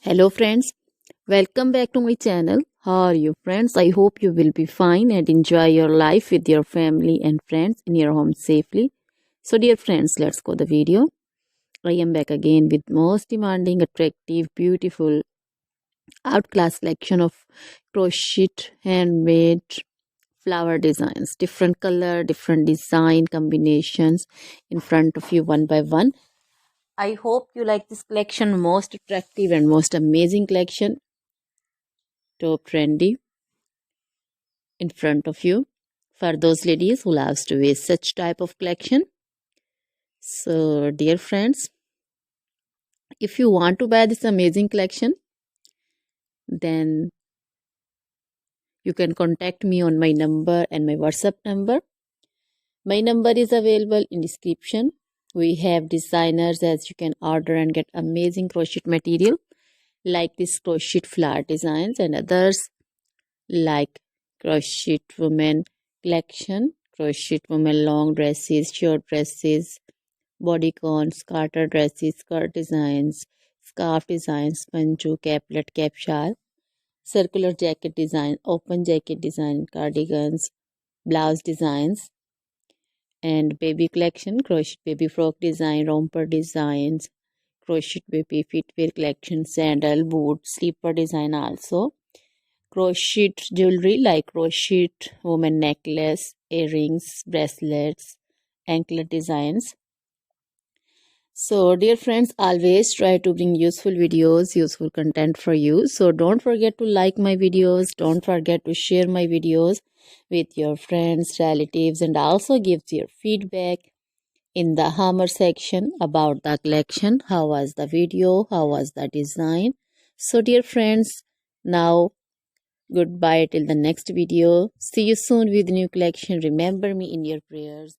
Hello friends, welcome back to my channel. How are you friends? I hope you will be fine and enjoy your life with your family and friends in your home safely. So dear friends, let's go the video. I am back again with most demanding, attractive, beautiful, outclass collection of crochet handmade flower designs. Different color, different design combinations in front of you one by one. I hope you like this collection, most attractive and most amazing collection. Top trendy in front of you for those ladies who loves to wear such type of collection. So dear friends, if you want to buy this amazing collection, then you can contact me on my number and my WhatsApp number. My number is available in description. We have designers as you can order and get amazing crochet material like this crochet flower designs and others like crochet women collection, crochet women long dresses, short dresses, bodycons, garter dresses, skirt designs, scarf designs, panju, caplet, cap shawl, circular jacket design, open jacket design, cardigans, blouse designs, and baby collection, crochet baby frock design, romper designs, crochet baby footwear collection, sandal, boot, slipper design also. Crochet jewelry like crochet woman necklace, earrings, bracelets, anklet designs. So dear friends, always try to bring useful videos, useful content for you. So don't forget to like my videos, don't forget to share my videos with your friends, relatives, and also give your feedback in the hammer section about the collection. How was the video? How was the design? So dear friends, now goodbye till the next video. See you soon with new collection. Remember me in your prayers.